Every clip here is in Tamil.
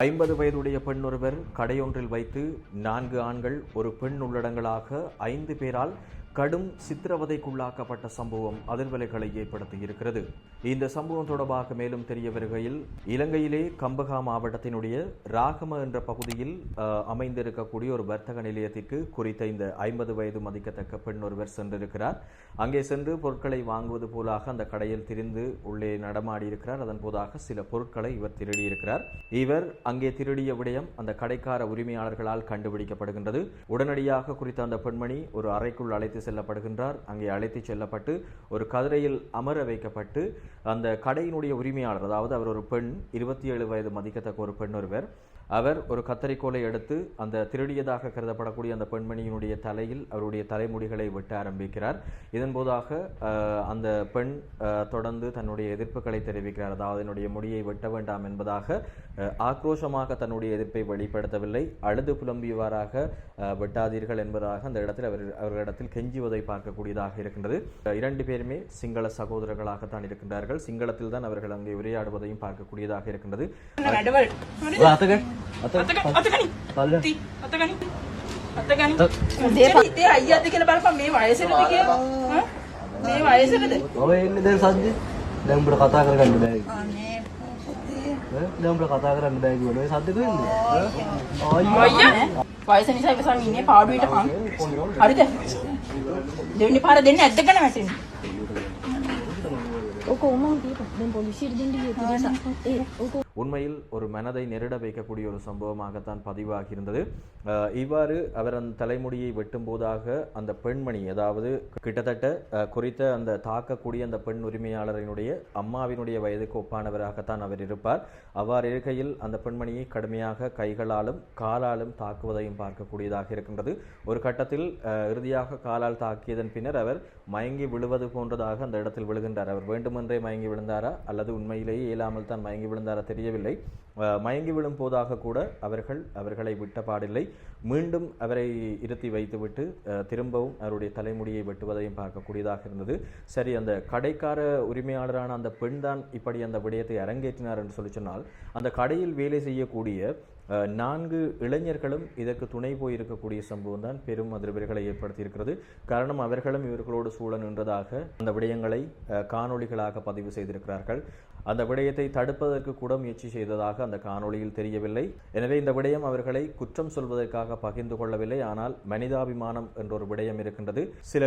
50 வயதுடைய பெண் ஒருவர் கடையொன்றில் வைத்து 4 ஆண்கள் ஒரு பெண் உள்ளடங்களாக 5 பேரால் கடும் சித்திரவதைக்குள்ளாக்கப்பட்ட சம்பவம் அதிர்வலைகளை ஏற்படுத்தியிருக்கிறது. இந்த சம்பவம் தொடர்பாக மேலும் தெரிய வருகையில், இலங்கையிலே கம்பகா மாவட்டத்தினுடைய ராகம என்ற பகுதியில் அமைந்திருக்கக்கூடிய ஒரு வர்த்தக நிலையத்திற்கு குறித்த இந்த 50 வயது மதிக்கத்தக்க பெண் ஒருவர் சென்றிருக்கிறார். அங்கே சென்று பொருட்களை வாங்குவது போலாக அந்த கடையில் திரிந்து உள்ளே நடமாடியிருக்கிறார். அதன் போதாக சில பொருட்களை இவர் திருடியிருக்கிறார். இவர் அங்கே திருடிய விடயம் அந்த கடைக்கார உரிமையாளர்களால் கண்டுபிடிக்கப்படுகின்றது. உடனடியாக குறித்த அந்த பெண்மணி ஒரு அறைக்குள் அழைத்து செல்லப்படுகின்றார். அங்கே அழைத்து செல்லப்பட்டு ஒரு கதிரையில் அமர வைக்கப்பட்டு அந்த கடையினுடைய உரிமையாளர், அதாவது அவர் ஒரு பெண், 27 வயது மதிக்கத்தக்க ஒரு பெண் ஒருவர், அவர் ஒரு கத்தரிக்கோலை எடுத்து அந்த திருடியதாக கருதப்படக்கூடிய அந்த பெண்மணியினுடைய தலையில் அவருடைய தலைமுடிகளை வெட்ட ஆரம்பிக்கிறார். இதன் போதாக அந்த பெண் தொடர்ந்து தன்னுடைய எதிர்ப்புகளை தெரிவிக்கிறார். அதாவது என்னுடைய முடியை வெட்ட வேண்டாம் என்பதாக ஆக்ரோஷமாக தன்னுடைய எதிர்ப்பை வெளிப்படுத்தவில்லை. அழுது புலம்பியவாறாக வெட்டாதீர்கள் என்பதாக அந்த இடத்தில் அவர்களிடத்தில் கெஞ்சுவதை பார்க்கக்கூடியதாக இருக்கின்றது. 2 பேருமே சிங்கள சகோதரர்களாகத்தான் இருக்கின்றார்கள். சிங்களத்தில் தான் அவர்கள் அங்கே உரையாடுவதையும் பார்க்கக்கூடியதாக இருக்கின்றது. වයස නිසා ඉවසන් ඉන්නේ පාඩුවට පන්. හරිද? දෙවෙනි පාර දෙන්න ඇද්දගෙන වැටෙන්න. ඔක උමන් දීපන්. දැන් පොලිසියට දෙන්න ගියේ. உண்மையில் ஒரு மனதை நெருட வைக்கக்கூடிய ஒரு சம்பவமாகத்தான் பதிவாகியிருந்தது. இவ்வாறு அவர் அந்த தலைமுடியை வெட்டும் போதாக அந்த பெண்மணி, அதாவது கிட்டத்தட்ட குறித்த அந்த தாக்கக்கூடிய அந்த பெண் உரிமையாளரினுடைய அம்மாவினுடைய வயதுக்கு ஒப்பானவராகத்தான் அவர் இருப்பார். அவ்வாறு இருக்கையில் அந்த பெண்மணியை கடுமையாக கைகளாலும் காலாலும் தாக்குவதையும் பார்க்கக்கூடியதாக இருக்கின்றது. ஒரு கட்டத்தில் இறுதியாக காலால் தாக்கியதன் பின்னர் அவர் மயங்கி விழுவது போன்றதாக அந்த இடத்தில் விழுகின்றார். அவர் வேண்டுமென்றே மயங்கி விழுந்தாரா அல்லது உண்மையிலேயே இயலாமல் தான் மயங்கி விழுந்தாரா தெரியவில்லை. மயங்கி விழும் போதாக கூட அவர்களை விட்ட பாடில்லை. மீண்டும் அவரை இருத்தி வைத்துவிட்டு திரும்பவும் அவருடைய தலைமுடியை வெட்டுவதையும் பார்க்கக்கூடியதாக இருந்தது. சரி, அந்த கடைக்கார உரிமையாளரான அந்த பெண் தான் இப்படி அந்த விடயத்தை அரங்கேற்றினார் என்று சொல்லி சொன்னால், அந்த கடையில் வேலை செய்யக்கூடிய 4 இளைஞர்களும் இதற்கு துணை போயிருக்கக்கூடிய சம்பவம் தான் பெரும் அதிர்வலைகளை ஏற்படுத்தியிருக்கிறது. காரணம், அவர்களும் இவர்களோடு சூழ நின்றதாக அந்த விடயங்களை காணொளிகளாக பதிவு செய்திருக்கிறார்கள். அந்த விடயத்தை தடுப்பதற்கு கூட முயற்சி செய்ததாக அந்த காணொளியில் தெரியவில்லை. எனவே இந்த விடயம் அவர்களை குற்றம் சொல்வதற்காக பகிர்ந்து கொள்ளவில்லை. ஆனால் மனிதாபிமானம் என்ற ஒரு விடயம் இருக்கின்றது. சில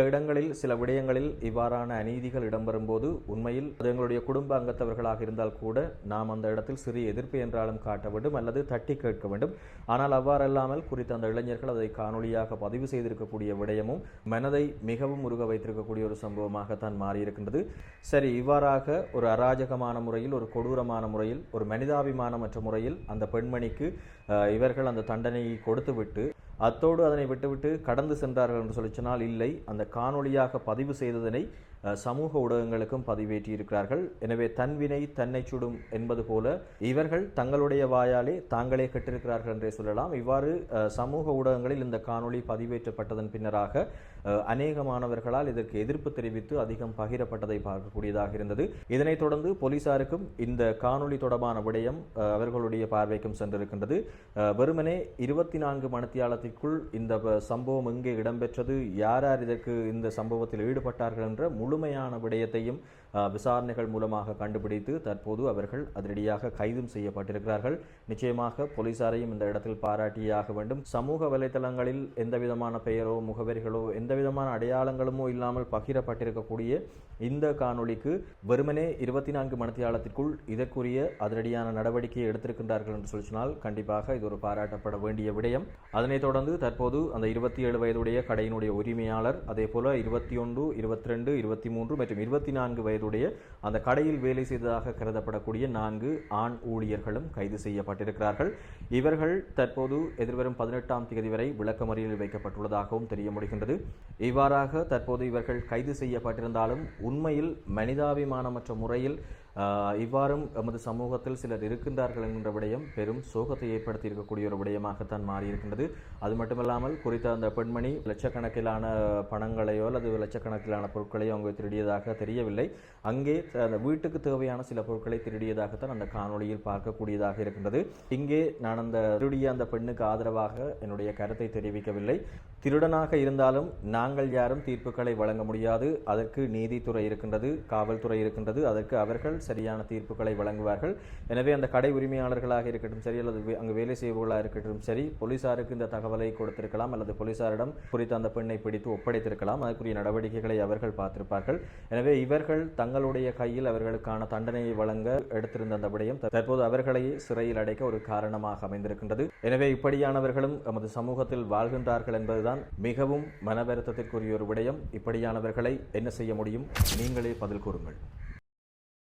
விடயங்களில் இவ்வாறான அநீதிகள் இடம்பெறும் போது உண்மையில் எங்களுடைய குடும்ப அங்கத்தவர்களாக இருந்தால் கூட நாம் அந்த இடத்தில் சிறிய எதிர்ப்பு என்றாலும் காட்ட வேண்டும் அல்லது தட்டி கேட்க வேண்டும். ஆனால் அவ்வாறல்லாமல் குறித்த அந்த இளைஞர்கள் அதை காணொளியாக பதிவு செய்திருக்கக்கூடிய விடயமும் மனதை மிகவும் உருக வைத்திருக்கக்கூடிய ஒரு சம்பவமாகத்தான் மாறியிருக்கின்றது. சரி, இவ்வாறாக ஒரு அராஜகமான முறையில், ஒரு கொடூரமான முறையில், ஒரு மனிதாபிமானமற்ற முறையில் அந்த பெண்மணிக்கு இவர்கள் அந்த தண்டனையை கொடுத்துவிட்டு அத்தோடு அதனை விட்டுவிட்டு கடந்து சென்றார்கள் என்று சொல்லி சொன்னால் இல்லை, அந்த காணொளியாக பதிவு செய்ததனை சமூக ஊடகங்களுக்கும் பதிவேற்றியிருக்கிறார்கள். எனவே தன்வினை தன்னை சுடும் என்பது போல இவர்கள் தங்களுடைய வாயாலே தாங்களே கெட்டிருக்கிறார்கள் என்றே சொல்லலாம். இவ்வாறு சமூக ஊடகங்களில் இந்த காணொளி பதிவேற்றப்பட்டதன் பின்னராக அநேக மாணவர்களால் இதற்கு எதிர்ப்பு தெரிவித்து அதிகம் பகிரப்பட்டதை பார்க்கக்கூடியதாக இருந்தது. இதனைத் தொடர்ந்து போலீசாருக்கும் இந்த காணொளி தொடர்பான விடயம் அவர்களுடைய பார்வைக்கும் சென்றிருக்கின்றது. வெறுமனே 24 மணித்தியாலத்திற்குள் இந்த சம்பவம் எங்கே இடம்பெற்றது, யார் யார் இதற்கு இந்த சம்பவத்தில் ஈடுபட்டார்கள் என்ற முழுமையான விடயத்தையும் விசாரணைகள் மூலமாக கண்டுபிடித்து தற்போது அவர்கள் அதிரடியாக கைதும் செய்யப்பட்டிருக்கிறார்கள். நிச்சயமாக போலீசாரையும் இந்த இடத்தில் பாராட்டியாக வேண்டும். சமூக வலைதளங்களில் எந்தவிதமான பெயரோ முகவரிகளோ எந்தவிதமான அடையாளங்களுமோ இல்லாமல் பகிரப்பட்டிருக்கக்கூடிய இந்த காணொளிக்கு வெறுமனே 24 மணித்தியாலத்திற்குள் இதற்குரிய அதிரடியான நடவடிக்கையை எடுத்திருக்கின்றார்கள் என்று சொன்னால் கண்டிப்பாக இது ஒரு பாராட்டப்பட வேண்டிய விடயம். அதனைத் தொடர்ந்து தற்போது அந்த 27 வயதுடைய கடையினுடைய உரிமையாளர், அதே போல 21, 22, 23 மற்றும் 24 வயதுடைய அந்த கடையில் வேலை செய்ததாக கருதப்படக்கூடிய 4 ஆண் ஊழியர்களும் கைது செய்யப்பட்டிருக்கிறார்கள். இவர்கள் தற்போது எதிர்வரும் 18ஆம் தேதி வரை விளக்கமறியலில் வைக்கப்பட்டுள்ளதாகவும் தெரிய முடிகின்றது. இவ்வாறாக தற்போது இவர்கள் கைது செய்யப்பட்டிருந்தாலும் உண்மையில் மனிதாபிமானமற்ற முறையில் இவ்வாறும் எமது சமூகத்தில் சிலர் இருக்கின்றார்கள் என்கின்ற விடயம் பெரும் சோகத்தை ஏற்படுத்தி இருக்கக்கூடிய ஒரு விடயமாகத்தான் மாறியிருக்கின்றது. அது மட்டுமல்லாமல் குறித்த அந்த பெண்மணி லட்சக்கணக்கிலான பணங்களையோ அல்லது லட்சக்கணக்கிலான பொருட்களையோ அவங்க திருடியதாக தெரியவில்லை. அங்கே அந்த வீட்டுக்கு தேவையான சில பொருட்களை திருடியதாகத்தான் அந்த காணொளியில் பார்க்கக்கூடியதாக இருக்கின்றது. இங்கே நான் அந்த திருடிய அந்த பெண்ணுக்கு ஆதரவாக என்னுடைய கருத்தை தெரிவிக்கவில்லை. திருடனாக இருந்தாலும் நாங்கள் யாரும் தீர்ப்புகளை வழங்க முடியாது. அதற்கு நீதித்துறை இருக்கின்றது, காவல்துறை இருக்கின்றது. அதற்கு அவர்கள் சரியான தீர்ப்புகளை வழங்குவார்கள். எனவே அந்த கடை உரிமையாளர்களாக இருக்கட்டும் சரி, அல்லது அங்கு வேலை செய்பவர்களாக இருக்கட்டும் சரி, போலீசாருக்கு இந்த தகவலை கொடுத்திருக்கலாம் அல்லது போலீசாரிடம் குறித்த அந்த பெண்ணை பிடித்து ஒப்படைத்திருக்கலாம். அதற்குரிய நடவடிக்கைகளை அவர்கள் பார்த்திருப்பார்கள். எனவே இவர்கள் தங்களுடைய கையில் அவர்களுக்கான தண்டனையை வழங்க எடுத்திருந்த அந்த விடயம் தற்போது அவர்களையே சிறையில் அடைக்க ஒரு காரணமாக அமைந்திருக்கின்றது. எனவே இப்படியானவர்களும் நமது சமூகத்தில் வாழ்கின்றார்கள் என்பதுதான் மிகவும் மனவருத்தத்திற்குரிய ஒரு விடயம். இப்படியானவர்களை என்ன செய்ய முடியும்? நீங்களே பதில் கூறுங்கள்.